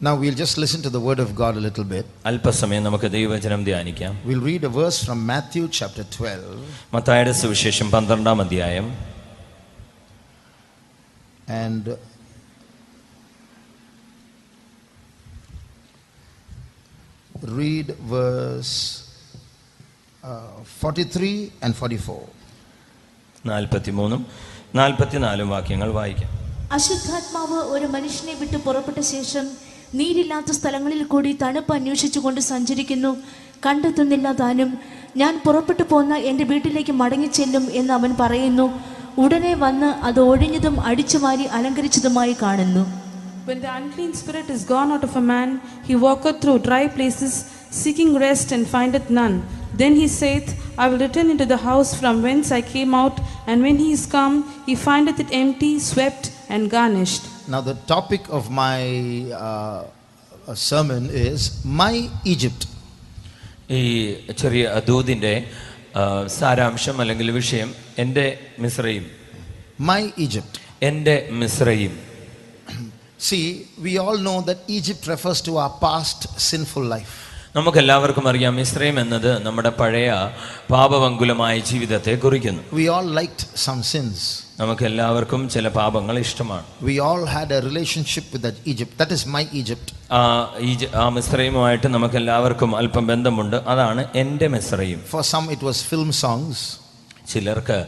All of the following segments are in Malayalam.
Now we'll just listen to the word of God a little bit. അല്പസമയം നമുക്ക് ദൈവവചനം ധ്യാനിക്കാം. We'll read a verse from Matthew chapter 12. മത്തായിയുടെ സുവിശേഷം 12-ാം അധ്യായം. And read verse 43 and 44. 43-ഉം 44-ഉം വാക്യങ്ങൾ വായിക്കാം. അശുദ്ധാത്മാവ് ഒരു മനുഷ്യനെ വിട്ട് പുറപ്പെട്ട ശേഷം നീരില്ലാത്ത സ്ഥലങ്ങളിൽ കൂടി തണുപ്പ് അന്വേഷിച്ചുകൊണ്ട് സഞ്ചരിക്കുന്നു. കണ്ടെത്തുന്നില്ല താനും. ഞാൻ പുറപ്പെട്ടു പോന്ന എൻ്റെ വീട്ടിലേക്ക് മടങ്ങിച്ചെല്ലും എന്ന് അവൻ പറയുന്നു. ഉടനെ വന്ന് അത് ഒഴിഞ്ഞതും അടിച്ചുമാരി അലങ്കരിച്ചതുമായി കാണുന്നു. When the unclean spirit is gone out of a man, he walketh through dry places, seeking rest, and findeth none. Then he saith, I will return into the house from whence I came out. And when he is come, he findeth it empty, swept, and garnished. Now the topic of my sermon is My Egypt. ഈ ചെറിയ ദൂതിൻ്റെ സാരാംശം അല്ലെങ്കിൽ വിഷയം എൻ്റെ മിസ്രയീം. My Egypt. എൻ്റെ മിസ്രയീം. See, we all know that Egypt refers to our past sinful life. നമുക്കെല്ലാവർക്കും അറിയാം മിസ്രയീം എന്നത് നമ്മുടെ പഴയ പാപവങ്കുലമായ ജീവിതത്തെ കുറിക്കുന്നു. We all liked some sins. നമുക്കെല്ലാവർക്കും ചില പാപങ്ങൾ ഇഷ്ടമാണ്. We all had a relationship with that Egypt. That is my Egypt. ആ മിസ്രയീമുമായിട്ട് നമുക്കെല്ലാവർക്കും അല്പം ബന്ധമുണ്ട്. അതാണ് എൻ്റെ മിസ്രയീം. For some it was film songs. ചിലർക്ക്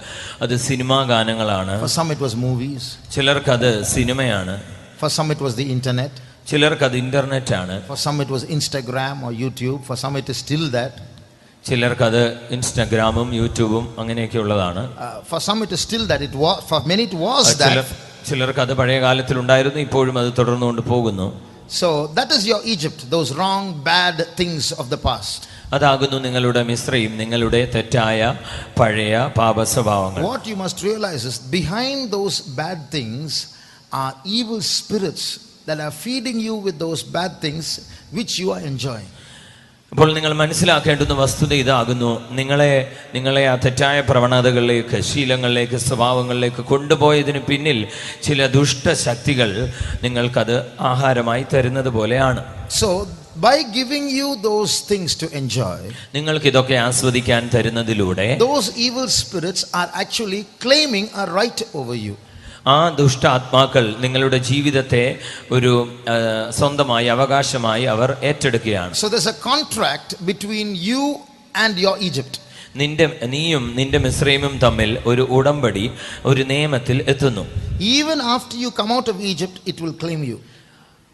അത് സിനിമാ ഗാനങ്ങളാണ്. For some it was movies. ചിലർക്ക് അത് സിനിമയാണ്. For some it was the internet. ചിലർക്ക് അത് ഇന്റർനെറ്റ് ആണ്. For some it was Instagram or YouTube. For some it is still that. ചിലർക്ക് അത് ഇൻസ്റ്റാഗ്രാമും യൂട്യൂബും അങ്ങനെയൊക്കെ ഉള്ളതാണ്. For some it is still that. It was, for many it was that. ചിലർക്ക് അത് പഴയ കാലത്തിൽ ഉണ്ടായിരുന്നു, ഇപ്പോഴും അത് തുടർന്നുകൊണ്ട് പോകുന്നു. So that is your Egypt, those wrong bad things of the past. അതാകുന്നു നിങ്ങളുടെ മിസ്രയീം, നിങ്ങളുടെ തെറ്റായ പഴയ പാപ സ്വഭാവങ്ങൾ. What you must realize is behind those bad things are evil spirits that are feeding you with those bad things which you are enjoying. അപ്പോൾ നിങ്ങൾ മനസ്സിലാക്കേണ്ടുന്ന വസ്തുത ഇതാകുന്നു, നിങ്ങളെ ആ തെറ്റായ പ്രവണതകളിലേക്ക്, ശീലങ്ങളിലേക്ക്, സ്വഭാവങ്ങളിലേക്ക് കൊണ്ടുപോയതിന് പിന്നിൽ ചില ദുഷ്ടശക്തികൾ നിങ്ങൾക്കത് ആഹാരമായി തരുന്നത് പോലെയാണ്. So by giving you those things to enjoy, നിങ്ങൾക്ക് ഇതൊക്കെ ആസ്വദിക്കാൻ തരുന്നതിലൂടെ those evil spirits are actually claiming a right over you. ആ ദുഷ്ടാത്മാക്കൾ നിങ്ങളുടെ ജീവിതത്തെ ഒരു സ്വന്തമായി അവകാശമായി അവർ ഏറ്റെടുക്കുകയാണ്. So there's a contract between you and your Egypt. നീയും നിന്റെ മിസ്രയീമും തമ്മിൽ ഒരു ഉടമ്പടി, ഒരു നിയമത്തിൽ എത്തുന്നു. Even after you come out of Egypt, it will claim you.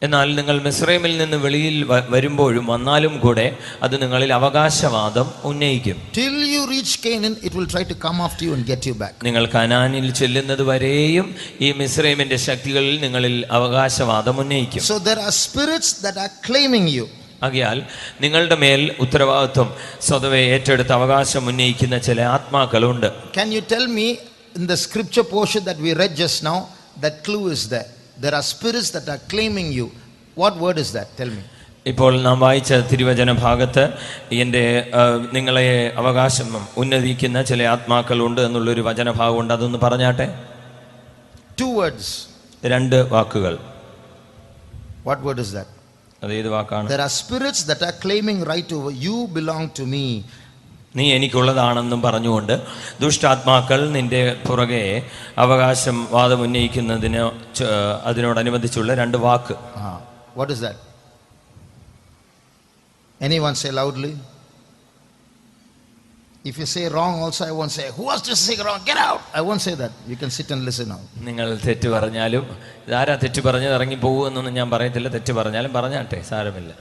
എന്നാൽ നിങ്ങൾ മിസ്രയീമിൽ നിന്ന് വെളിയിൽ വരുമ്പോഴും വന്നാലും കൂടെ അത് നിങ്ങളിൽ അവകാശവാദം ഉന്നയിക്കും. Till you reach Canaan, it will try to come after you and get you back. നിങ്ങൾ കനാനിൽ ചെല്ലുന്നത് വരെയും ഈ മിസ്രയീമിന്റെ ശക്തികളിൽ നിങ്ങളിൽ അവകാശവാദം ഉന്നയിക്കും. So there are spirits that are claiming you. ആകയാൽ നിങ്ങളുടെ മേൽ ഉത്തരവാദിത്വം സ്വതവേ ഏറ്റെടുത്ത് അവകാശം ഉന്നയിക്കുന്ന ചില ആത്മാക്കളുണ്ട്. Can you tell me in the scripture portion that we read just now, that clue is there? There are spirits that are claiming you. What word is that? Tell me. ഇപ്പോൾ നാം വായിച്ച തിരുവചന ഭാഗത്ത് നിങ്ങളെ അവകാശം ഉന്നയിക്കുന്ന ചില ആത്മാക്കളുണ്ട് എന്നുള്ളൊരു വചനഭാഗമുണ്ട്. അതൊന്ന് പറഞ്ഞാട്ടെ. 2 words. 2 വാക്കുകൾ. What word is that? അതേത് വാക്കാണ്? There are spirits that are claiming right over you, belong to me. നീ എനിക്കുള്ളതാണെന്നും പറഞ്ഞുകൊണ്ട് ദുഷ്ടാത്മാക്കൾ നിന്റെ പുറകെ അവകാശം വാദം ഉന്നയിക്കുന്നതിന് അതിനോടനുബന്ധിച്ചുള്ള 2 വാക്ക്. What is that? Anyone say loudly? If you say wrong also, I won't say, who wants to say wrong? Get out! I won't say that. You can sit and listen now. നിങ്ങൾ തെറ്റ് പറഞ്ഞാലും, ഇതാരാ തെറ്റ് പറഞ്ഞത് ഇറങ്ങി പോകുമെന്നൊന്നും ഞാൻ പറയത്തില്ല. തെറ്റ് പറഞ്ഞാലും പറഞ്ഞാട്ടെ, സാരമില്ല.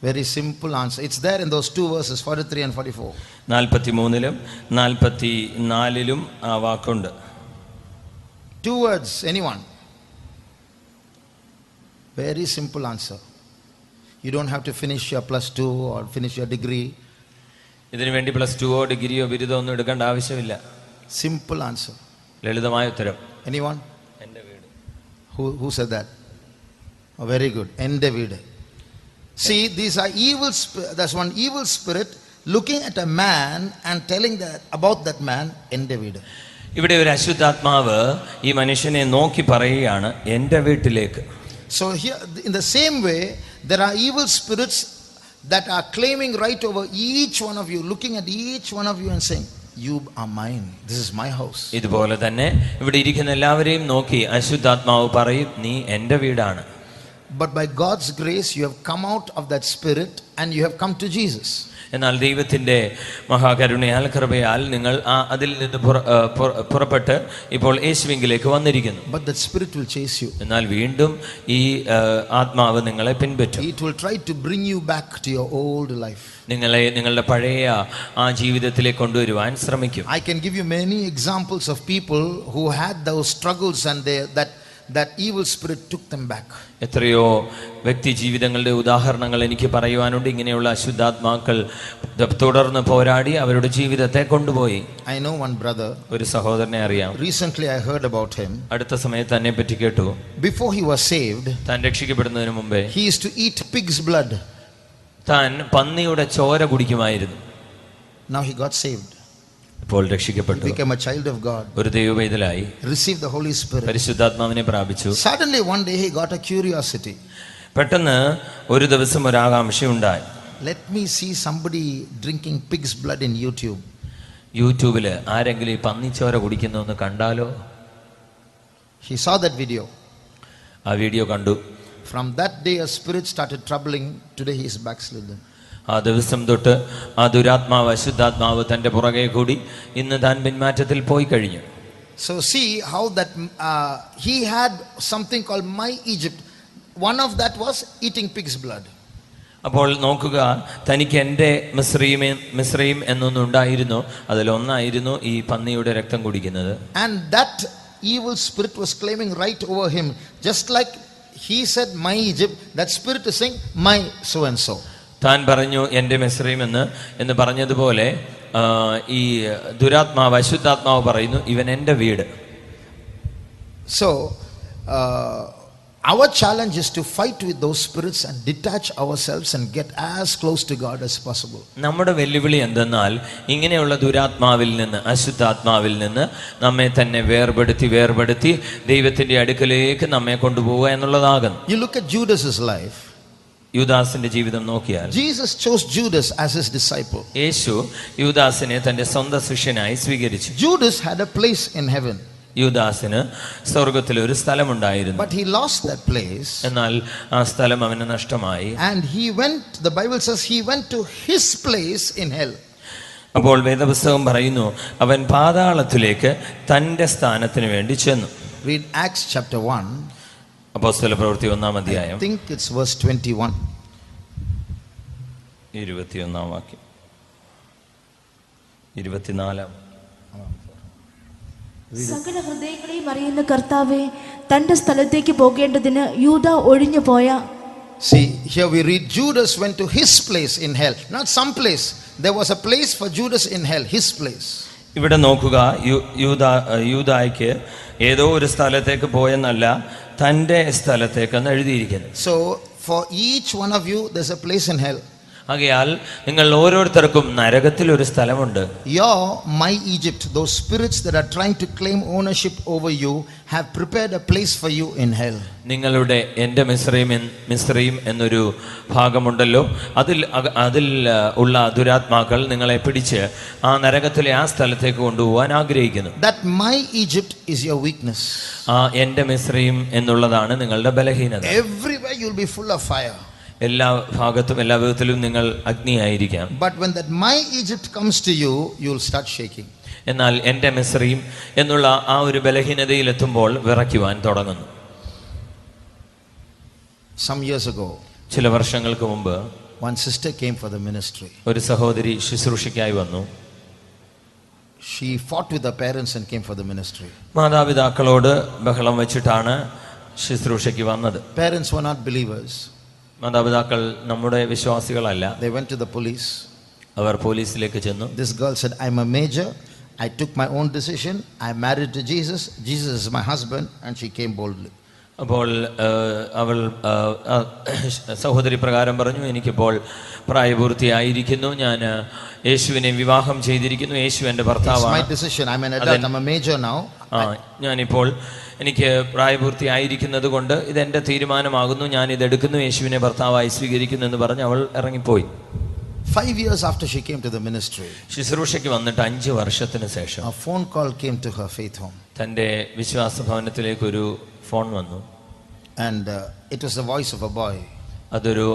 Very simple answer. It's there in those 2 verses, 43 and 44. 43-ലും 44-ലും ആ വാക്കുണ്ട്. 2 words. Anyone? Very simple answer. You don't have to finish your +2 or finish your degree. ഇതിനു വേണ്ടി +2 ഡിഗ്രിയോ ബിരുദമോ ഒന്നും എടുക്കേണ്ട ആവശ്യമില്ല. Simple answer. ലളിതമായ ഉത്തരം. Anyone? എൻ്റെ വീട്. Who said that? Oh, very good. എൻ്റെ വീട്. See, these are evil. There's one evil spirit looking at a man and telling that about that man, എൻ്റെ വീട്. ഇവിടെ ഒരു അശുദ്ധാത്മാവ് ഈ മനുഷ്യനെ നോക്കി പറയുകയാണ്, എൻ്റെ വീട്ടിലേക്ക്. So here, in the same way, there are evil spirits that are claiming right over each one of you, looking at each one of you and saying, you are mine, this is my house. ഇതുപോലെ തന്നെ ഇവിടെ ഇരിക്കുന്ന എല്ലാവരെയും നോക്കി അശുദ്ധാത്മാവ് പറയും, നീ എൻ്റെ വീടാണ്. But by God's grace, you have come out of that spirit and you have come to Jesus. എന്നാൽ ദൈവത്തിൻ്റെ മഹാകരുണയാൽ കൃപയാൽ നിങ്ങൾ അതിൽ നിന്ന് പുറപ്പെട്ട് ഇപ്പോൾ യേശുവിലേക്ക് വന്നിരിക്കുന്നു. But that spirit will chase you. എന്നാൽ വീണ്ടും ഈ ആത്മാവ് നിങ്ങളെ പിൻപറ്റും. It will try to bring you back to your old life. നിങ്ങളെ നിങ്ങളുടെ പഴയ ആ ജീവിതത്തിലേക്ക് കൊണ്ടുവരുവാൻ ശ്രമിക്കും. I can give you many examples of people who had those struggles and that evil spirit took them back. എത്രയോ വ്യക്തി ജീവിതങ്ങളുടെ ഉദാഹരണങ്ങൾ എനിക്ക് പറയുവാനുണ്ട്. ഇങ്ങനെയുള്ള അശുദ്ധാത്മാക്കൾ തുടർന്ന് പോരാടി അവരുടെ ജീവിതത്തെ കൊണ്ടുപോയി. I know one brother. ഒരു സഹോദരനെ അറിയാം. Recently I heard about him. അടുത്ത സമയത്ത് തന്നെ പറ്റി കേട്ടു. Before he was saved, താൻ രക്ഷിക്കപ്പെടുന്നതിന് മുമ്പേ he used to eat pig's blood. താൻ പന്നിയുടെ ചോര കുടിക്കുമായിരുന്നു. Now he got saved. ഇപ്പോൾ രക്ഷിക്കപ്പെട്ടു. Became a child of God. ഒരു ദൈവപൈതലായി. Received the Holy Spirit. പരിശുദ്ധാത്മാവിനെ പ്രാപിച്ചു. Suddenly one day he got a curiosity. പെട്ടെന്ന് ഒരു ദിവസം ഒരു ആകാംക്ഷയുണ്ടായി. Let me see somebody drinking pig's blood in YouTube. യൂട്യൂബിൽ ആരെങ്കിലും ഈ പന്നിച്ചോര കുടിക്കുന്നു എന്ന് കണ്ടാലോ? He saw that video. ആ വീഡിയോ കണ്ടു. From that day a spirit started troubling. Today he is backslidden. ആ ദിവസം തൊട്ട് ആ ദുരാത്മാവ് അശുദ്ധാത്മാവ് തൻ്റെ പുറകെ കൂടി ഇന്ന് താൻ പിന്മാറ്റത്തിൽ പോയി കഴിഞ്ഞു. So see how that he had something called My Egypt. One of that was eating pig's blood. അപ്പോൾ നോക്കുക, തനിക്ക് എൻ്റെ മിസ്രയീം എന്നൊന്നുണ്ടായിരുന്നു. അതിലൊന്നായിരുന്നു ഈ പന്നിയുടെ രക്തം കുടിക്കുന്നത്. And that evil spirit was claiming right over him. Just like he said My Egypt, that spirit is saying my so and so. താൻ പറഞ്ഞു എൻ്റെ മിസ്രയീം എന്ന് പറഞ്ഞതുപോലെ ഈ ദുരാത്മാവ് അശുദ്ധാത്മാവ് പറയുന്നു ഇവൻ എൻ്റെ വീട്. So our challenge is to fight with those spirits and detach ourselves and get as close to God as possible. നമ്മുടെ വെല്ലുവിളി എന്തെന്നാൽ ഇങ്ങനെയുള്ള ദുരാത്മാവിൽ നിന്ന് അശുദ്ധാത്മാവിൽ നിന്ന് നമ്മെ തന്നെ വേർപെടുത്തി ദൈവത്തിൻ്റെ അടുക്കലേക്ക് നമ്മെ കൊണ്ടുപോവുക എന്നുള്ളതാകുന്നു. You look at Judas's life. യൂദാസിന്റെ ജീവിതം നോക്കിയാൽ Jesus chose Judas as his disciple. യേശു യൂദാസിനെ തന്റെ സ്വന്തം ശിഷ്യനായി സ്വീകരിച്ചു. Judas had a place in heaven. യൂദാസിന് സ്വർഗ്ഗത്തിൽ ഒരു സ്ഥലമുണ്ടായിരുന്നു. But he lost that place. എന്നാൽ ആ സ്ഥലം അവന് നഷ്ടമായി. And he went, the Bible says he went to his place in hell. അപ്പോൾ വേദപുസ്തകം പറയുന്നു അവൻ പാതാളത്തിലേക്ക് തന്റെ സ്ഥാനത്തിന് വേണ്ടി ചെന്നു. Read Acts chapter 1. അപ്പോസ്തല പ്രവൃത്തി 1-ാം അധ്യായം. I think it's verse 21. 21-ാം വാക്യം. 24-ാം. സകല ഹൃദയങ്ങളെയും അറിയുന്ന കർത്താവേ, തന്റെ സ്ഥലത്തേക്ക് പോകേണ്ടതിന് യൂദ ഒഴിഞ്ഞു പോയ. See, here we read Judas went to his place in hell. Not some place. There was a place for Judas in hell, his place. ഇവിടെ നോക്കുക, യൂദായ്ക്ക് ഏതോ ഒരു സ്ഥലത്തേക്ക് പോയെന്നല്ല, തൻ്റെ സ്ഥലത്തേക്കെന്ന് എഴുതിയിരിക്കുന്നു. So for each one of you there's a place in hell. ആകയാൽ നിങ്ങൾ ഓരോരുത്തർക്കും നരകത്തിൽ ഒരു സ്ഥലമുണ്ട്. Your My Egypt, those spirits that are trying to claim ownership over you have prepared a place for you in hell. നിങ്ങളുടെ എൻ്റെ മിസ്രയീം എന്നൊരു ഭാഗമുണ്ടല്ലോ, അതിൽ ഉള്ള ദുരാത്മാക്കൾ നിങ്ങളെ പിടിച്ച് ആ നരകത്തിലെ ആ സ്ഥലത്തേക്ക് കൊണ്ടുപോകാൻ ആഗ്രഹിക്കുന്നു. That My Egypt is your weakness. ആ എൻ്റെ മിസ്രയീം എന്നുള്ളതാണ് നിങ്ങളുടെ ബലഹീനത. Everywhere you'll be full of fire. എല്ലാ ഭാഗത്തും എല്ലാ വിധത്തിലും നിങ്ങൾ അഗ്നിയായിരിക്കാം. But when that My Egypt comes to you, you'll start shaking. എന്നാൽ എൻ്റെ മിസ്രയീം എന്നുള്ള ആ ഒരു ബലഹീനതയിലെത്തുമ്പോൾ വിറയ്ക്കുവാൻ തുടങ്ങുന്നു. Some years ago, ചില വർഷങ്ങൾക്ക് മുമ്പ് one sister came for the ministry. ഒരു സഹോദരി ശുശ്രൂഷയ്ക്കായി വന്നു. She fought with her parents and came for the ministry. മാതാപിതാക്കളോട് ബഹളം വെച്ചിട്ടാണ് ശുശ്രൂഷയ്ക്ക് വന്നത്. Parents were not believers. മാതാപിതാക്കൾ നമ്മുടെ വിശ്വാസികളല്ല. They went to the police. അവർ പോലീസിലേക്ക് ചെന്നു. This girl said, I'm a major. I took my own decision. I married to Jesus. Jesus is my husband. And she came boldly. അപ്പോൾ അവൾ സഹോദരി പ്രകാരം പറഞ്ഞു, എനിക്കിപ്പോൾ പ്രായപൂർത്തിയായിരിക്കുന്നു, ഞാൻ യേശുവിനെ വിവാഹം ചെയ്തിരിക്കുന്നു, യേശു എൻ്റെ ഭർത്താവാണ്. ഞാനിപ്പോൾ എനിക്ക് പ്രായപൂർത്തിയായിരിക്കുന്നത് കൊണ്ട് ഇതെൻ്റെ തീരുമാനമാകുന്നു, ഞാൻ ഇതെടുക്കുന്നു, യേശുവിനെ ഭർത്താവായി സ്വീകരിക്കുന്നു എന്ന് പറഞ്ഞ് അവൾ ഇറങ്ങിപ്പോയി. 5 years after she came to the ministry, ശുശ്രൂഷയ്ക്ക് വന്നിട്ട് 5 വർഷത്തിന് ശേഷം a phone call came to her faith home. തൻ്റെ വിശ്വാസ ഭവനത്തിലേക്ക് ഒരു ഫോൺ വന്നു. And it was the voice of a boy. അതൊരു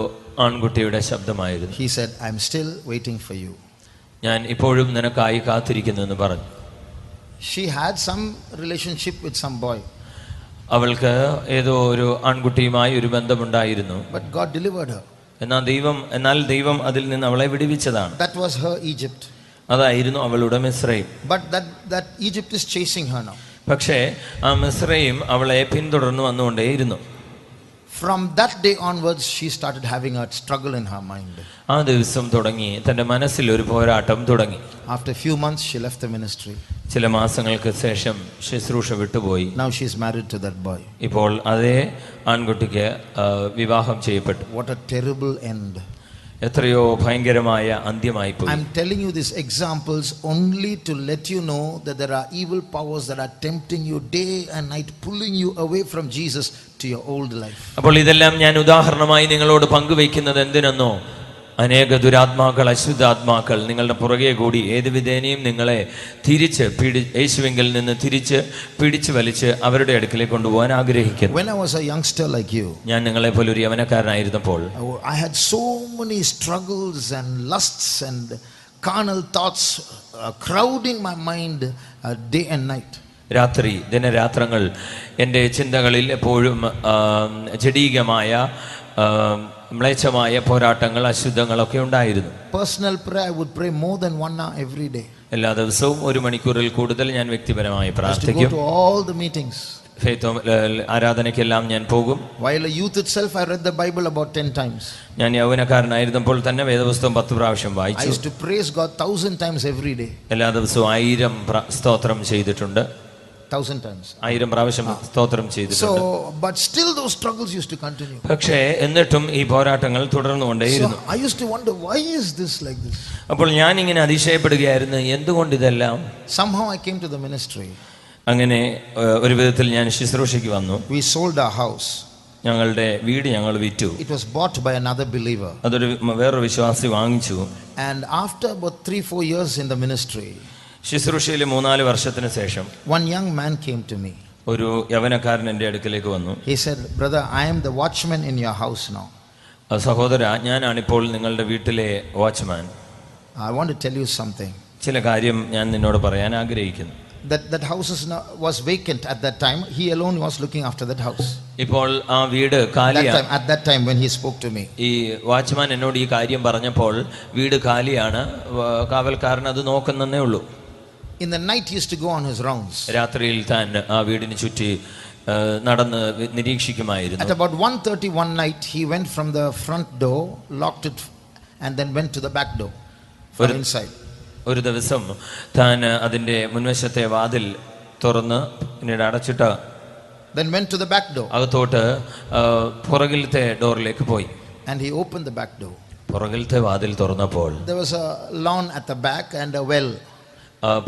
ആൺകുട്ടിയുടെ ശബ്ദമായിരുന്നു. He said, "I am still waiting for you." ഞാൻ ഇപ്പോഴും നിനക്കായി കാത്തിരിക്കുന്നു എന്ന് പറഞ്ഞു. She had some relationship with some boy. അവൾക്ക് ഏതോ ഒരു ആൺകുട്ടിയുമായി ഒരു ബന്ധമുണ്ടായിരുന്നു. But God delivered her. എന്നാൽ ദൈവം അതിൽ നിന്ന് അവളെ വിടുവിച്ചതാണ്. That was her Egypt. അതായിരുന്നു അവളുടെ മിസ്രയീം. But that Egypt is chasing her now. പക്ഷേ ആ മിസ്രയീം അവളെ പിന്തുടർന്നു വന്നുകൊണ്ടേയിരുന്നു. From that day onwards, she started having a struggle in her mind. ആ ദിവസം തുടങ്ങി തന്റെ മനസ്സിൽ ഒരു പോരാട്ടം തുടങ്ങി. After a few months, she left the ministry. ചില മാസങ്ങൾക്ക് ശേഷം ശുശ്രൂഷ വിട്ടുപോയി. Now she is married to that boy. ഇപ്പോൾ അതേ ആൺകുട്ടിക്ക് വിവാഹം ചെയ്യപ്പെട്ടു. What a terrible end. എത്രയോ ഭയങ്കരമായ അന്ത്യമായി പോയി. I'm telling you these examples only to let you know that there are evil powers that are tempting you day and night, pulling you away from Jesus to your old life. അപ്പോൾ ഇതെല്ലാം ഞാൻ ഉദാഹരണമായി നിങ്ങളോട് പങ്കുവയ്ക്കുന്നത് എന്തിനെന്നോ, അനേക ദുരാത്മാക്കൾ, അശുദ്ധാത്മാക്കൾ നിങ്ങളുടെ പുറകെ കൂടി ഏത് വിധേനയും നിങ്ങളെ തിരിച്ച് യേശുവിങ്കിൽ നിന്ന് തിരിച്ച് പിടിച്ചു വലിച്ച് അവരുടെ അടുക്കലേക്ക് കൊണ്ടുപോകാൻ ആഗ്രഹിക്കുന്നു. When I was a youngster like you, ഞാൻ നിങ്ങളെ പോലെ ഒരു യവനക്കാരനായിരുന്നപ്പോൾ I had so many struggles and lusts and carnal thoughts crowding my mind day and night. രാത്രി ദിനരാത്രങ്ങൾ എൻ്റെ ചിന്തകളിൽ എപ്പോഴും ജഡീകമായ മ്ലേച്ഛമായ പോരാട്ടങ്ങൾ, അശുദ്ധങ്ങളൊക്കെ ഉണ്ടായിരുന്നു. Personal prayer, I would pray more than 1 hour every day. എല്ലാ ദിവസവും 1 മണിക്കൂറിൽ കൂടുതൽ ഞാൻ വ്യക്തിപരമായി പ്രാർത്ഥിക്കും. I used to go to all the meetings. ആരാധനയ്ക്കെല്ലാം ഞാൻ പോകും. While a youth itself, I read the Bible about 10 times. ഞാൻ യൗവനക്കാരനായിരുന്നപ്പോൾ തന്നെ വേദപുസ്തകം 10 പ്രാവശ്യം വായിച്ചു. I used to praise God 1000 times every day. എല്ലാ ദിവസവും 1000 സ്തോത്രം ചെയ്തിട്ടുണ്ട്. 1000 times. 1000 പ്രാവശ്യം സ്തോത്രം ചെയ്തിട്ടുണ്ട്. So, but still those struggles used to continue. പക്ഷേ എന്നിട്ടും ഈ പോരാട്ടങ്ങൾ തുടർന്നുകൊണ്ടേയിരുന്നു. So I used to wonder, why is this like this? അപ്പോൾ ഞാൻ ഇങ്ങനെ അതിശയപ്പെടുകയായിരുന്നു, എന്തുകൊണ്ട് ഇതെല്ലാം. Somehow I came to the ministry. അങ്ങനെ ഒരു വിധത്തിൽ ഞാൻ ശുശ്രൂഷയ്ക്ക് വന്നു. We sold our house. ഞങ്ങളുടെ വീട് ഞങ്ങൾ വിറ്റു. It was bought by another believer. അതൊരു വേറൊരു വിശ്വാസി വാങ്ങിച്ചു. And after about 3-4 years in the ministry, ശുശ്രൂഷയിൽ 3-4 വർഷത്തിന് ശേഷം one young man came to me. ഒരു യവനക്കാരൻ എൻ്റെ അടുക്കലേക്ക് വന്നു. He said, "Brother, I am the watchman in your house now." സഹോദര, ഞാനാണിപ്പോൾ നിങ്ങളുടെ വീട്ടിലെ watchman. I want to tell you something. ചില കാര്യം ഞാൻ നിന്നോട് പറയാൻ ആഗ്രഹിക്കുന്നു. That house was vacant at that time. He alone was looking after that house. ഇപ്പോൾ ആ വീട് കാലിയാണ്. At that time when he spoke to me. ഈ വാച്ച്മാൻ എന്നോട് ഈ കാര്യം പറഞ്ഞപ്പോൾ വീട് കാലിയാണ്, കാവൽക്കാരൻ അത് നോക്കുന്നേ ഉള്ളൂ. In the night he used to go on his rounds. രാത്രിയിൽ താൻ ആ വീടിന് ചുറ്റി നടന്ന് നിരീക്ഷിക്കുമായിരുന്നു. At about 1:30 one night he went from the front door, locked it and then went to the back door from inside. ഒരു ദിവസം താൻ അതിന്റെ മുൻവശത്തെ വാതിൽ തുറന്ന് പിന്നീട് അടച്ചിട്ട് then went to the back door. അകത്തോട്ട് പുറകിലത്തെ ഡോറിലേക്ക് പോയി. And he opened the back door. പുറകിലത്തെ വാതിൽ തുറന്നപ്പോൾ there was a lawn at the back and a well.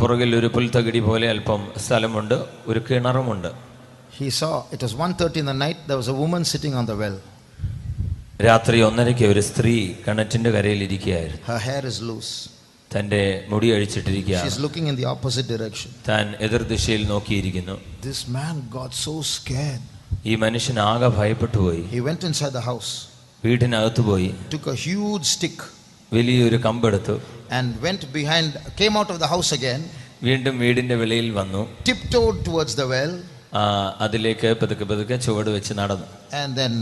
പുറകിൽ ഒരു പുൽത്തകിടി പോലെ അല്പം സ്ഥലമുണ്ട്, ഒരു കിണറുമുണ്ട്. He saw, it was 1:30 in the night, there was a woman sitting on the well. രാത്രി 1:30 ഒരു സ്ത്രീ കിണറ്റിന്റെ കരയിൽ ഇരിക്കുകയായിരുന്നു. Her hair is loose. തന്റെ മുടി അഴിച്ചിട്ടിരിക്കുകയാണ്. She is looking in the opposite direction. താൻ എതിർദിശയിൽ നോക്കിയിരിക്കുന്നു. This man got so scared. ഈ മനുഷ്യൻ ആകെ ഭയപ്പെട്ടു പോയി. He went inside the house. വീട്ടിനകത്ത് പോയി. Took a huge stick. വലിയൊരു കമ്പെടുത്തു. And went behind, came out of the house again. വീണ്ടും വീടിന്റെ വെളിയിൽ വന്നു. Tiptoed towards the well. അതിലേക്ക് പതുക്കെ ചുവട് വെച്ച് നടന്നു. And then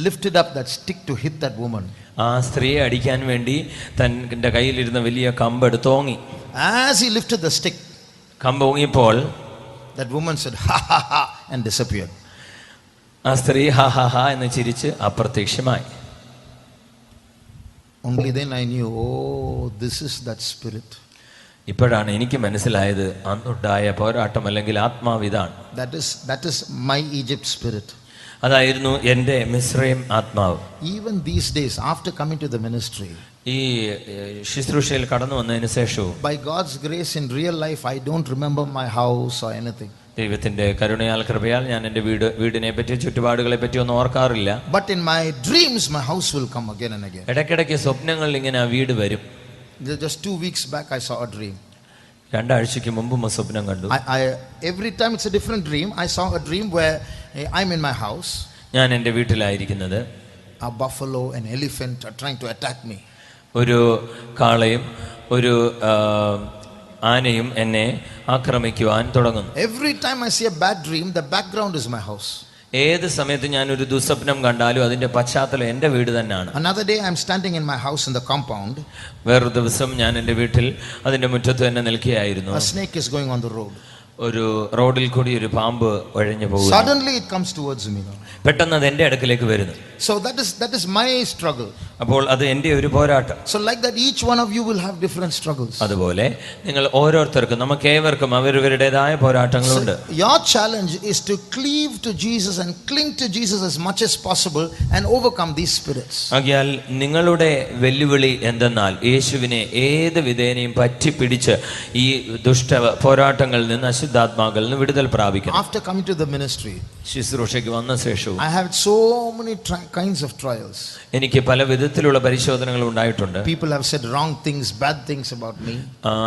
lifted up that stick to hit that woman. ആ സ്ത്രീയെ അടിക്കാൻ വേണ്ടി തന്റെ കയ്യിലിരുന്ന വലിയ കമ്പെടുത്ത് ഓങ്ങി. As he lifted the stick, കമ്പ് ഓങ്ങിയപ്പോൾ that woman said ha ha ha and disappeared. ആ സ്ത്രീ ഹാ ഹാ ഹാ എന്ന് ചിരിച്ച് അപ്രത്യക്ഷമായി. Only then I knew, oh, this is that spirit. ഇപ്പോഴാണ് എനിക്ക് മനസ്സിലായത് അന്നുണ്ടായ പോരാട്ടം അല്ലെങ്കിൽ ആത്മാവിതാണ്. That is my Egypt spirit. അതായിരുന്നു എൻ്റെ മിസ്രൈം ആത്മാവ്. Even these days, after coming to the ministry, ഈ ശുശ്രൂഷയിൽ കടന്നു വന്നതിന് ശേഷവും by God's grace in real life, I don't remember my house or anything. ദൈവത്തിന്റെ കരുണയാൽ കൃപയാൽ ഞാൻ എൻ്റെ വീടിനെ പറ്റി ചുറ്റുപാടുകളെ പറ്റി ഒന്നും ഓർക്കാറില്ല. But in my dreams, my house will come again and again. ഇടയ്ക്കിടയ്ക്ക് സ്വപ്നങ്ങളിൽ ഇങ്ങനെ ആ വീട് വരും. Just 2 weeks back, I saw a dream. 2 ആഴ്ചയ്ക്ക് മുമ്പും സ്വപ്നം കണ്ടു. Every time it's a different dream. I saw a dream where I'm in my house. ഞാൻ എൻ്റെ വീട്ടിലായിരിക്കുന്നത്. A buffalo, an elephant are trying to attack me. ഒരു കാളയും ഒരു ആനയും എന്നെ ആക്രമിക്കുവാൻ തുടങ്ങുന്നു. Every time I see a bad dream, the background is my house. ഏത് സമയത്ത് ഞാൻ ഒരു ദുസ്വപ്നം കണ്ടാലും അതിന്റെ പശ്ചാത്തലം എൻ്റെ വീട് തന്നെയാണ്. Another day I'm standing in my house in the compound. വേറൊരു ദിവസം ഞാൻ എൻ്റെ വീട്ടിൽ അതിന്റെ മുറ്റത്ത് തന്നെ നിൽക്കുകയായിരുന്നു. A snake is going on the road. ഒരു റോഡിൽ കൂടി ഒരു പാമ്പ് ഒഴഞ്ഞു പോകുന്നു. Suddenly it comes towards me. പെട്ടെന്ന് അത് എൻ്റെ അടുക്കിലേക്ക് വരുന്നു. So that is my struggle. അപ്പോൾ അത് എൻ്റെ ഒരു പോരാട്ടം. So like that, each one of you will have different struggles. അതുപോലെ നിങ്ങൾ ഓരോരുത്തർക്കും നമുക്കേവർക്കും അവരവരുടേതായ പോരാട്ടങ്ങളുണ്ട്. So your challenge is to cleave to Jesus and cling to Jesus as much as possible and overcome these spirits. ആകയാൽ നിങ്ങളുടെ വെല്ലുവിളി എന്തെന്നാൽ യേശുവിനെ ഏത് വിധേനയും പറ്റിപ്പിടിച്ച് ഈ ദുഷ്ട പോരാട്ടങ്ങളിൽ നിന്ന് അശുദ്ധാത്മാക്കളിൽ നിന്ന് വിടുതൽ പ്രാപിക്കണം. After coming to the ministry, ശുശ്രൂഷയ്ക്ക് വന്ന ശേഷവും I had so many kinds of trials. എനിക്ക് പല വിധത്തിലുള്ള പരിശോധനകൾ ഉണ്ടായിട്ടുണ്ട്. People have said wrong things, bad things about me.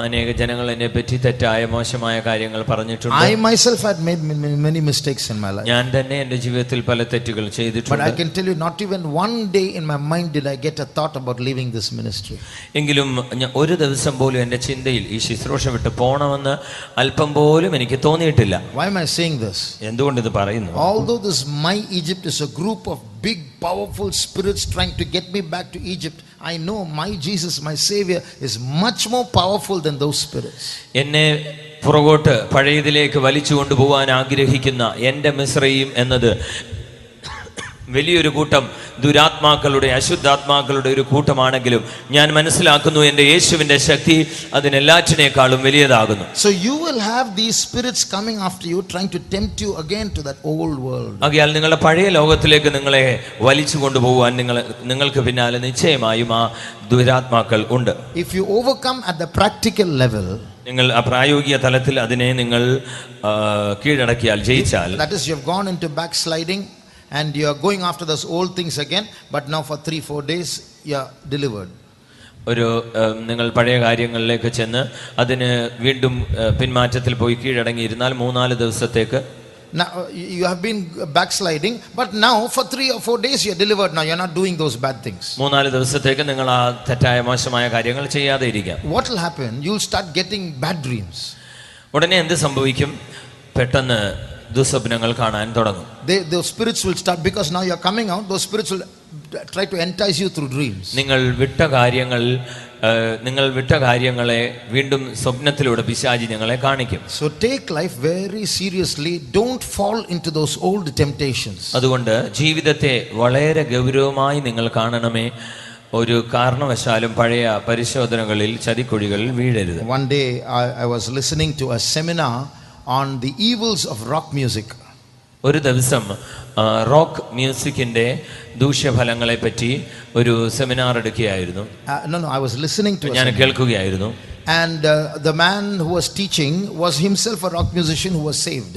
അനേക ജനങ്ങൾ എന്നെ പറ്റി തെറ്റായ മോശമായ കാര്യങ്ങൾ പറഞ്ഞിട്ടുണ്ട്. I myself had made many mistakes in my life. ഞാൻ തന്നെ എൻ്റെ ജീവിതത്തിൽ പല തെറ്റുകൾ ചെയ്തിട്ടുണ്ട്. But I can tell you, not even one day in my mind did I get a thought about leaving this ministry. എങ്കിലും ഒരു ദിവസം പോലും എൻ്റെ ചിന്തയിൽ ഈ ശുശ്രൂഷ വിട്ട് പോകണമെന്ന് അല്പം പോലും എനിക്ക് തോന്നിയിട്ടില്ല. Why am I saying this? എന്തുകൊണ്ട് ഇത് പറയുന്നു? Although this My Egypt is a group of big powerful spirits trying to get me back to Egypt, I know my Jesus, my Savior, is much more powerful than those spirits. എന്നെ പുറകോട്ട് പഴയതിലേക്ക് വലിച്ചു കൊണ്ടുപോകാൻ ആഗ്രഹിക്കുന്ന എൻ്റെ മിസ്രയീം എന്നത് വലിയൊരു കൂട്ടം ദുരാത്മാക്കളുടെ അശുദ്ധാത്മാക്കളുടെ ഒരു കൂട്ടമാണെങ്കിലും ഞാൻ മനസ്സിലാക്കുന്നു എൻ്റെ യേശുവിൻ്റെ ശക്തി അതിനെല്ലാറ്റിനേക്കാളും വലിയതാകുന്നു. So you will have these spirits coming after you, trying to tempt you again to that old world. ആകയാൽ നിങ്ങളുടെ പഴയ ലോകത്തിലേക്ക് നിങ്ങളെ വലിച്ചു കൊണ്ടുപോകാൻ നിങ്ങൾക്ക് പിന്നാലെ നിശ്ചയമായും ആ ദുരാത്മാക്കൾ ഉണ്ട്. If you overcome at the practical level, നിങ്ങൾ ആ പ്രായോഗിക തലത്തിൽ അതിനെ നിങ്ങൾ കീഴടക്കിയാൽ ജയിച്ചാൽ, that is, you have gone into backsliding and you are going after those old things again, but now for 3-4 days you are delivered. ഒരു നിങ്ങൾ പഴയ കാര്യങ്ങളിലേക്ക് ചെന്ന് അതിന് വീണ്ടും പിന്മാറ്റത്തിൽ പോയി കീഴടങ്ങിയിരുന്നാൽ 3-4 ദിവസത്തേക്ക് Now you have been backsliding, but now for 3 or 4 days you are delivered. Now you are not doing those bad things. 3-4 ദിവസത്തേക്ക് നിങ്ങൾ ആ തെറ്റായ മോശമായ കാര്യങ്ങൾ ചെയ്യാതെ ഇരിക്കാം. What will happen? You will start getting bad dreams. ഉടനെ എന്ത് സംഭവിക്കും? പെട്ടെന്ന് ദുസ്വപ്നങ്ങൾ കാണാൻ തുടങ്ങും. Those spirits will start, because now you are coming out. Those spirits will try to entice you through dreams. നിങ്ങൾ വിട്ട കാര്യങ്ങളെ വീണ്ടും സ്വപ്നത്തിലൂടെ പിശാചി നിങ്ങളെ കാണിക്കും. So take life very seriously. Don't fall into those old temptations. അതുകൊണ്ട് ജീവിതത്തെ വളരെ ഗൗരവമായി നിങ്ങൾ കാണണമേ. ഒരു കാരണവശാലും പഴയ പരിശോധനകളിൽ ചതിക്കുഴികളിൽ വീഴരുത്. One day I was listening to a seminar on the evils of rock music. ഒരു ദിവസം റോക്ക് മ്യൂസിക്കിന്റെ ദൂഷ്യഫലങ്ങളെ പറ്റി ഒരു seminar എടുക്കുകയായിരുന്നു. I was listening to ഞാൻ കേൾക്കുകയായിരുന്നു. And the man who was teaching was himself a rock musician who was saved.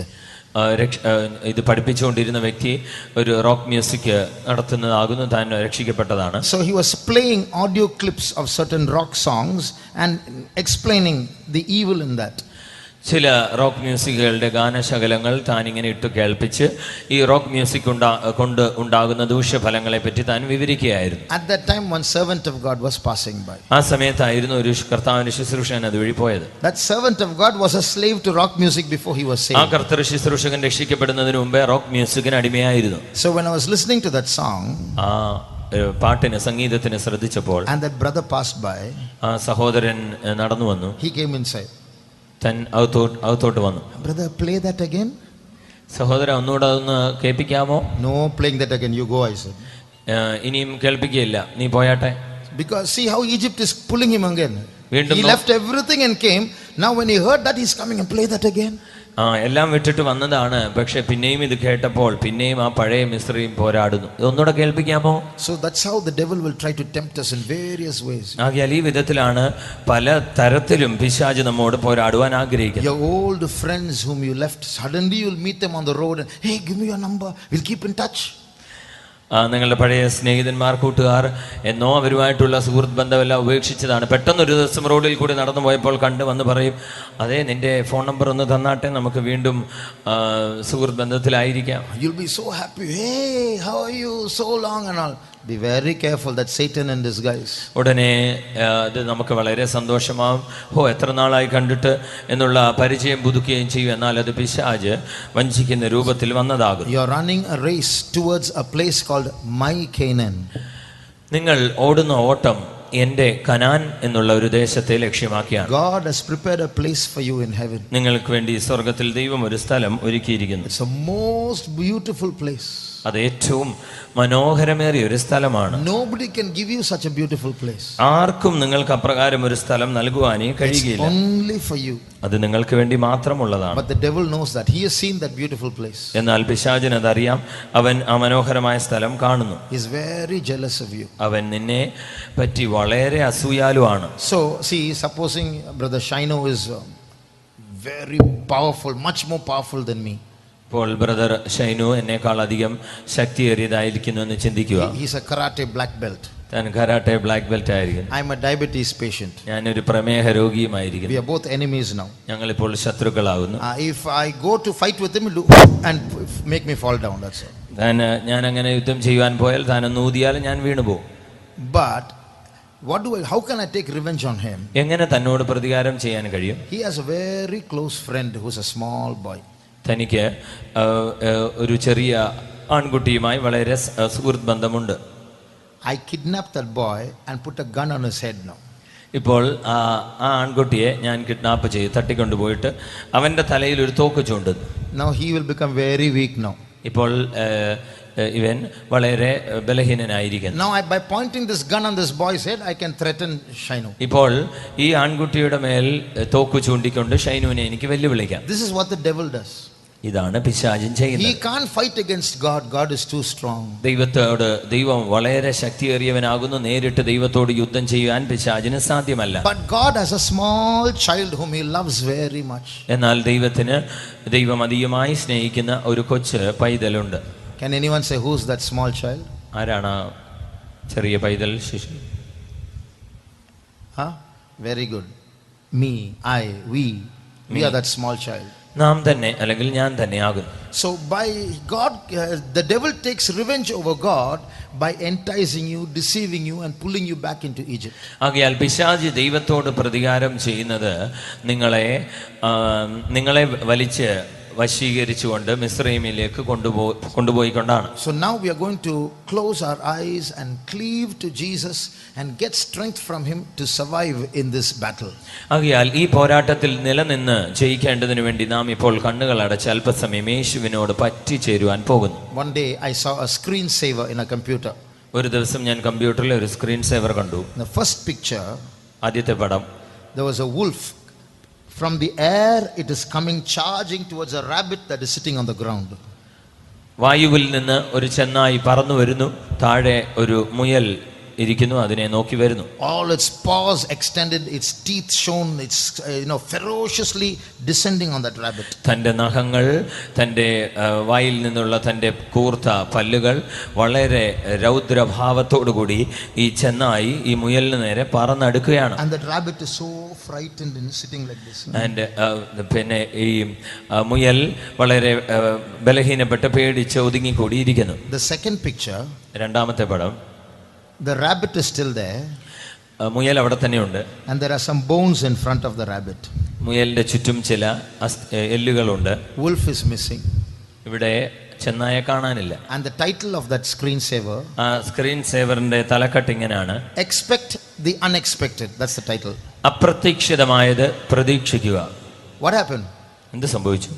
ഇത് പഠിപ്പിച്ചുകൊണ്ടിരുന്ന വ്യക്തി ഒരു റോക്ക് മ്യൂസിക് നടത്തുന്നതാകുന്നു, താൻ രക്ഷിക്കപ്പെട്ടതാണ്. So he was playing audio clips of certain rock songs and explaining the evil in that. ചില റോക്ക് മ്യൂസിക്കുകളുടെ ഗാനശകലങ്ങൾ താൻ ഇങ്ങനെ ഇട്ട് കേൾപ്പിച്ച് ഈ റോക്ക് മ്യൂസിക് കൊണ്ട് ഉണ്ടാകുന്ന ദൂഷ്യഫലങ്ങളെ പറ്റി താൻ വിവരിക്കുകയായിരുന്നു. At that time one servant of God was passing by. ആ സമയത്തായിരുന്നു ഒരു കർത്താവിന്റെ ശുശ്രൂഷകൻ അതുവഴി പോയത്. That servant of God was a slave to rock music before he was saved. ആ കർത്തൃ ശുശ്രൂഷകൻ രക്ഷിക്കപ്പെടുന്നതിന് മുമ്പേ rock മ്യൂസിക്കിന് അടിമയായിരുന്നു. So when I was listening to that song, ആ പാട്ടിന് സംഗീതത്തിന് ശ്രദ്ധിച്ചപ്പോൾ, and that brother passed by, ആ സഹോദരൻ നടന്നു വന്നു. he came inside. താൻ അകത്തോട്ട് വന്നു. Brother, play that again. സഹോദര, ഒന്നുകൂടെ അതൊന്ന് കേൾപ്പിക്കാമോ? No playing that again, you go, I said. ഇനിയും കേൾപ്പിക്കുകയില്ല, നീ പോയാട്ടെ. Because see how Egypt is pulling him again. He left everything and came. Now when he heard that, he's coming and play that again. എല്ലാം വിട്ടിട്ട് വന്നതാണ്. പക്ഷെ പിന്നെയും ഇത് കേട്ടപ്പോൾ പിന്നെയും ആ പഴയ മിസ്രയീം പോരാടുന്നു. ഇതൊന്നുകൂടെ കേൾപ്പിക്കാമോ? So that's how the devil will try to tempt us in various ways. ആകയാൽ ഈ വിധത്തിലാണ് പല തരത്തിലും പിശാച് നമ്മോട് പോരാടുവാൻ ആഗ്രഹിക്കുന്നത്. Your old friends whom you left, suddenly you'll meet them on the road and, hey, give me your number, we'll keep in touch. നിങ്ങളുടെ പഴയ സ്നേഹിതന്മാർ, കൂട്ടുകാർ, എന്നോ അവരുമായിട്ടുള്ള സുഹൃത്ത് ബന്ധമെല്ലാം ഉപേക്ഷിച്ചതാണ്. പെട്ടെന്ന് ഒരു ദിവസം റോഡിൽ കൂടി നടന്നു പോയപ്പോൾ കണ്ടു വന്ന് പറയും, അതെ, നിന്റെ ഫോൺ നമ്പർ ഒന്ന് തന്നാട്ടെ, നമുക്ക് വീണ്ടും സുഹൃത്ത് ബന്ധത്തിലായിരിക്കാം. You'll be so happy. Hey, how are you? So long and all. Be very careful, that Satan in disguise. ഉടനെ അത് നമുക്ക് വളരെ സന്തോഷമാവും. എത്ര നാളായി കണ്ടിട്ട് എന്നുള്ള പരിചയം പുതുക്കുകയും ചെയ്യും. എന്നാൽ അത് പിശാച് വഞ്ചിക്കുന്ന രൂപത്തിൽ വന്നതാകും. You are running a race towards a place called My Canaan. നിങ്ങൾ ഓടുന്ന ഓട്ടം എൻ്റെ കനാൻ എന്നുള്ള ഒരു ദേശത്തെ ലക്ഷ്യമാക്കിയാണ്. God has prepared a place for you in heaven. നിങ്ങൾക്ക് വേണ്ടി സ്വർഗത്തിൽ ദൈവം ഒരു സ്ഥലം ഒരുക്കിയിരിക്കുന്നു. It's a most beautiful place. അത് ഏറ്റവും മനോഹരമേറിയ ഒരു സ്ഥലമാണ്. Nobody can give you such a beautiful place. ആർക്കും നിങ്ങൾക്ക് അപ്രകാരം ഒരു സ്ഥലം നൽകുവാനേ കഴിയില്ല. Only for you. അത് നിങ്ങൾക്ക് വേണ്ടി മാത്രമുള്ളതാണ്. But the devil knows that. He has seen that beautiful place. എന്നാൽ പിശാചിന് അതറിയാം. അവൻ ആ മനോഹരമായ സ്ഥലം കാണുന്നു. He is very jealous of you. അവൻ നിന്നെ പറ്റി വളരെ അസൂയാലുവാണ്. So see, supposing brother Shaino is very powerful, much more powerful than me. ഇപ്പോൾ ബ്രദർ ഷൈനു എന്നേക്കാൾ അധികം ശക്തിയേറിയതായിരിക്കുന്നു എന്ന് ചിന്തിക്കുക. He's a karate black belt. താൻ കരാട്ടെ ബ്ലാക്ക് ബെൽറ്റ് ആയിരിക്കും. I'm a diabetes patient. ഞാനൊരു പ്രമേഹ രോഗിയുമായിരിക്കും. We are both enemies now. ഞങ്ങളിപ്പോൾ ശത്രുക്കളാകുന്നു. If I go to fight with him, and make me fall down, that's all. ഞാൻ അങ്ങനെ യുദ്ധം ചെയ്യുവാൻ പോയാൽ താനൊന്ന് ഊതിയാൽ ഞാൻ വീണുപോകും. But how can I take revenge on him? എങ്ങനെ തന്നോട് പ്രതികാരം ചെയ്യാൻ കഴിയും? He has a very close friend who's a small boy. തനിക്ക് ഒരു ചെറിയ ആൺകുട്ടിയുമായി വളരെ സുഹൃത്ത് ബന്ധമുണ്ട്. I kidnapped that boy and put a gun on his head now. ഇപ്പോൾ ആ ആൺകുട്ടിയെ ഞാൻ കിഡ്നാപ്പ് ചെയ്ത് തട്ടിക്കൊണ്ടുപോയിട്ട് അവൻ്റെ തലയിൽ ഒരു തോക്ക് ചൂണ്ടുന്നു. Now he will become very weak now. ഇപ്പോൾ ഇവൻ വളരെ ബലഹീനനായിരിക്കുന്നു. Now by pointing this gun on this boy's head, I can threaten Shainu. ഇപ്പോൾ ഈ ആൺകുട്ടിയുടെ മേൽ തോക്ക് ചൂണ്ടിക്കൊണ്ട് ഷൈനുവിനെ എനിക്ക് വെല്ലുവിളിക്കാം. This is what the devil does. ഇതാണ് പിശാചൻ ചെയ്യുന്നത്. He can't fight against God. God is too strong. ദൈവം വളരെ ശക്തിയേറിയവനാകുന്നു. നേരിട്ട് ദൈവത്തോട് യുദ്ധം ചെയ്യാൻ പിശാചിന് സാധ്യമല്ല. But God has a small child whom he loves very much. എന്നാൽ ദൈവം അധികമായി സ്നേഹിക്കുന്ന ഒരു കൊച്ചു പൈതലുണ്ട്. Can anyone say who's that small child? ആരാണ് ചെറിയ പൈതൽ ശിശു? Very good. Me, we are that small child. നാം തന്നെ അല്ലെങ്കിൽ ഞാൻ തന്നെ ആകുന്നു. So by God, the devil takes revenge over God by enticing you, deceiving you and pulling you back into Egypt. ആകയാൽ പിശാച് ദൈവത്തോട് പ്രതികാരം ചെയ്യുന്നത് നിങ്ങളെ വലിച്ച് വശീകരിച്ചുകൊണ്ട് മിസ്രയീമിലേക്ക് കൊണ്ടുപോയിക്കൊണ്ടാണ്. So now we are going to close our eyes and cleave to Jesus and get strength from him to survive in this battle. ആകയാൽ ഈ പോരാട്ടത്തിൽ നിലനിന്ന് ജയിക്കേണ്ടതിനു വേണ്ടി നാം ഇപ്പോൾ കണ്ണുകൾ അടച്ച് അല്പസമയം യേശുവിനോട് പറ്റിച്ചേരുവാൻ പോകുന്നു. One day I saw a screen saver in a computer. ഒരു ദിവസം ഞാൻ കമ്പ്യൂട്ടറിൽ ഒരു സ്ക്രീൻ സേവർ കണ്ടു. The first picture, ആദ്യത്തെ പടം, there was a wolf. From the air it is coming charging towards a rabbit that is sitting on the ground. വായുവിൽ നിന്ന് ഒരു ചെന്നായി പറന്നു വരുന്നു. താഴെ ഒരു മുയൽ ഇരിക്കുന്നു, അതിനെ നോക്കി വരുന്നു. All its paws extended, its teeth shown, it's ferociously descending on that rabbit. തൻ്റെ നഖങ്ങൾ, തൻ്റെ വായിൽ നിന്നുള്ള തൻ്റെ കൂർത്ത പല്ലുകൾ വളരെ രൗദ്രഭാവത്തോടുകൂടി ഈ ചെന്നായി ഈ മുയലിന് നേരെ പറന്നെടുക്കുകയാണ്. And that rabbit is so frightened and sitting like this. പിന്നെ ഈ മുയൽ വളരെ ബലഹീനപ്പെട്ട് പേടിച്ച് ഒതുങ്ങിക്കൂടിയിരിക്കുന്നു. The second picture, രണ്ടാമത്തെ പടം, the rabbit is still there. മുയൽ അവിടെ തന്നെയുണ്ട്. And there are some bones in front of the rabbit. മുയലിന്റെ ചുറ്റും ചില എല്ലുകളുണ്ട്. Wolf is missing. ഇവിടെ ചെന്നായെ കാണാനില്ല. And the title of that screen saver, ആ സ്ക്രീൻ സേവറിന്റെ തലക്കെട്ട് ഇങ്ങനെയാണ്: Expect the unexpected. That's the title. അപ്രതീക്ഷിതമായത് പ്രതീക്ഷിക്കുക. What happened? എന്ത് സംഭവിച്ചു?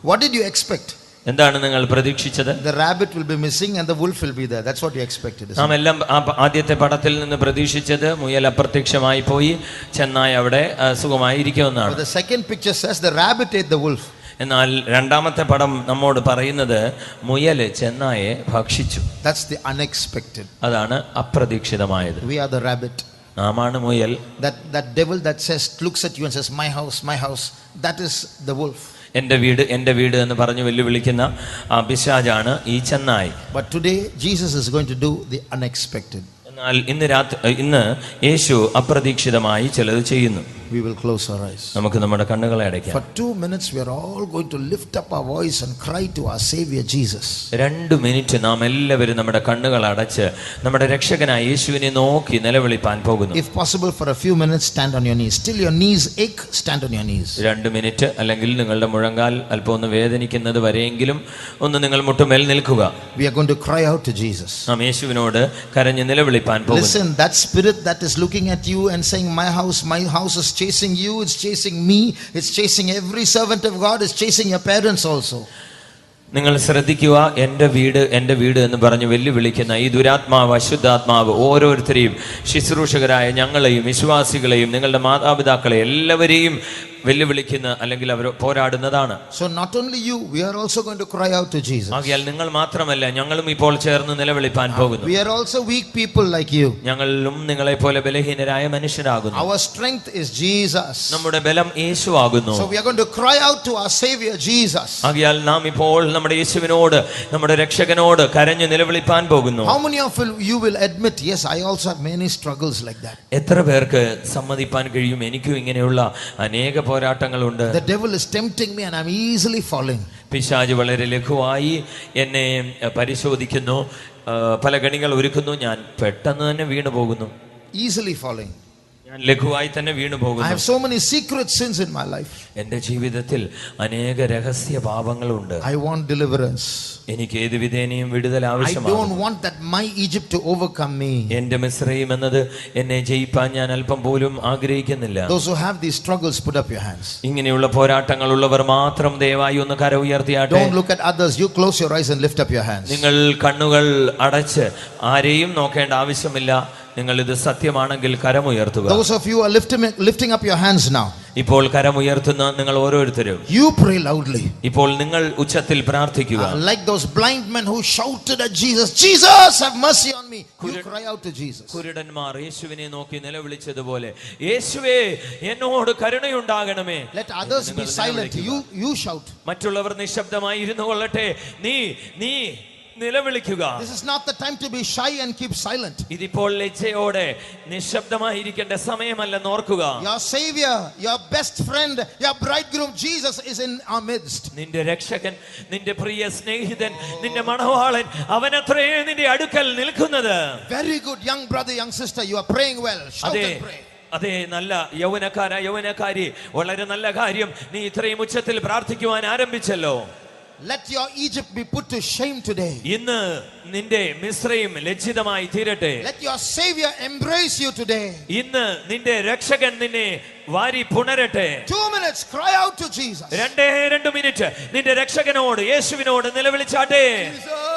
What did you expect? എന്താണ് നിങ്ങൾ പ്രതീക്ഷിച്ചത്? The rabbit will be missing and the wolf will be there. That's what you expected. നാം എല്ലാം ആദ്യത്തെ പടത്തിൽ നിന്ന് പ്രതീക്ഷിച്ചത് മുയൽ അപ്രത്യക്ഷമായി പോയി ചെന്നായി അവിടെ സുഖമായി ഇരിക്കുമെന്നാണ്. The second picture says the rabbit ate the wolf. എന്നാൽ രണ്ടാമത്തെ പടം നമ്മോട് പറയുന്നത് മുയൽ ചെന്നായെ ഭക്ഷിച്ചു. That's the unexpected. അതാണ് അപ്രതീക്ഷിതമായത്. We are the rabbit. നാമാണ് മുയൽ. That devil that says, looks at you and says, my house, that is the wolf. എൻ്റെ വീട് എന്ന് പറഞ്ഞ് വെല്ലുവിളിക്കുന്ന ആ പിശാചാണ് ഈ ചെന്നായി. But today Jesus is going to do the unexpected. എന്നാൽ ഇന്ന് യേശു അപ്രതീക്ഷിതമായി ചിലത് ചെയ്യുന്നു. We will close our eyes. നമുക്ക് നമ്മുടെ കണ്ണുകളെ അടയ്ക്കാം. For 2 minutes we are all going to lift up our voice and cry to our Savior Jesus. 2 minute നാം എല്ലാവരും നമ്മുടെ കണ്ണുകൾ അടച്ച് നമ്മുടെ രക്ഷകനായ യേശുവിനെ നോക്കി നിലവിളിപ്പാൻ പോകുന്നു. If possible, for a few minutes stand on your knees. Till your knees ache, stand on your knees. 2 minute അല്ലെങ്കിൽ നിങ്ങളുടെ മുഴങ്കാൽ അല്പം ഒന്ന് വേദനിക്കുന്നത് വരെയെങ്കിലും ഒന്ന് നിങ്ങൾ മുട്ടുമേൽ നിൽക്കുക. We are going to cry out to Jesus. നാം യേശുവിനോട് കരഞ്ഞ് നിലവിളിപ്പാൻ പോകുന്നു. Listen, that spirit that is looking at you and saying, my house is chasing you, it's chasing me, it's chasing every servant of God, it's chasing your parents also. നിങ്ങൾ ശ്രദ്ധിക്കുക, എൻ്റെ വീട് എന്ന് പറഞ്ഞ് വെല്ലുവിളിക്കുന്ന ഈ ദുരാത്മാവ്, അശുദ്ധാത്മാവ് ഓരോരുത്തരെയും, ശുശ്രൂഷകരായ ഞങ്ങളെയും വിശ്വാസികളെയും നിങ്ങളുടെ മാതാപിതാക്കളെ എല്ലാവരെയും വെല്ലുവിളിക്കുന്ന അല്ലെങ്കിൽ അവർ പോരാടുന്നതാണ്. So not only you, we are also going to cry out to Jesus. ആകയാൽ നിങ്ങൾ മാത്രമല്ല, ഞങ്ങളും ഇപ്പോൾ ചേർന്ന് നിലവിളിപ്പാൻ പോകുന്നു. We are also weak people like you. ഞങ്ങളും നിങ്ങളെ പോലെ ബലഹീനരായ മനുഷ്യരാകുന്നു. Our strength is Jesus. നമ്മുടെ ബലം യേശു ആകുന്നു. So we are going to cry out to our Savior Jesus. ആകയാൽ നാം ഇപ്പോൾ നമ്മുടെ യേശുവിനോട്, നമ്മുടെ രക്ഷകനോട് കരഞ്ഞു നിലവിളിപ്പാൻ പോകുന്നു. How many of you will admit, yes, I also have many struggles like that? എത്ര പേർക്ക് സമ്മതിപ്പാൻ കഴിയും, എനിക്കും ഇങ്ങനെയുള്ള അനേക പോരാട്ടങ്ങളുണ്ട്. The devil is tempting me and I'm easily falling. പിശാച് വളരെ ലഘുവായി എന്നെ പരിശോധിക്കുന്നു, പല കണികൾ ഒരുക്കുന്നു, ഞാൻ പെട്ടെന്ന് തന്നെ വീണു പോകുന്നു. Easily falling. ഞാൻ ലഘുവായി തന്നെ വീണു I പോകുന്നു. have so many secret sins in my life. എൻ്റെ ജീവിതത്തിൽ അനേക രഹസ്യ പാപങ്ങളുണ്ട്. I want deliverance. എനിക്ക് ഏത് വിധേനയും വിടുതൽ I ആവശ്യമാണ്. don't want that my Egypt to overcome me. എൻ്റെ മിസ്രയീം എന്നത് എന്നെ ജയിപ്പാൻ ഞാൻ അല്പം പോലും ആഗ്രഹിക്കുന്നില്ല. Those who have these struggles, put up your hands. ഇങ്ങനെയുള്ള പോരാട്ടങ്ങളുള്ളവർ മാത്രം ദയവായി ഒന്ന് കര ഉയർത്തിയാട്ടെ. Don't look at others. You close your eyes and lift up your hands. നിങ്ങൾ കണ്ണുകൾ അടച്ച് ആരെയും നോക്കേണ്ട ആവശ്യമില്ല. നിങ്ങൾ ഇത് സത്യമാണെങ്കിൽ കരമുയർത്തുക. Those of you are lifting up your hands now. ഇപ്പോൾ കരമുയർത്തുന്ന നിങ്ങൾ ഓരോരുത്തരും You pray loudly. ഇപ്പോൾ നിങ്ങൾ ഉച്ചത്തിൽ പ്രാർത്ഥിക്കുക. Like those blind men who shouted at Jesus, Jesus, have mercy on me. You cry out to Jesus. കുരുടന്മാർ യേശുവിനെ നോക്കി നിലവിളിച്ചതുപോലെ, യേശുവേ എന്നോട് കരുണയുണ്ടാകണമേ. Let others be silent. You shout. മറ്റുള്ളവർ നിശബ്ദമായി ഇരുന്നു കൊള്ളട്ടെ, നീ നിലവിളിക്കുക. This is not the time to be shy and keep silent. ഇതിപ്പോൾ ലജ്ജയോടെ നിശബ്ദമായിരിക്കേണ്ട സമയമല്ല, നോർക്കുക. Your Savior, your best friend, your bridegroom Jesus is in our midst. നിന്റെ രക്ഷകൻ, നിന്റെ പ്രിയ സ്നേഹിതൻ, നിന്റെ മണവാളൻ, അവനത്രേ നിന്റെ അടുക്കൽ നിൽക്കുന്നത്. Very good, young brother, young sister, you are praying well. Shout and pray. അതെ, നല്ല യൗവനക്കാരി, വളരെ നല്ല കാര്യം. നീ ഇത്രയും ഉച്ചത്തിൽ പ്രാർത്ഥിക്കുവാൻ ആരംഭിച്ചല്ലോ. Let your Egypt be put to shame today. ഇന്ന് നിന്റെ മിസ്രയീം ലജ്ജിതമായി തീരട്ടെ. Let your Savior embrace you today. ഇന്ന് നിന്റെ രക്ഷകൻ നിന്നെ വാരി പുണരട്ടെ. 2 minutes, cry out to Jesus. 2 minute നിന്റെ രക്ഷകനോട്, യേശുവിനോട് നിലവിളിച്ചാട്ടെ. Jesus.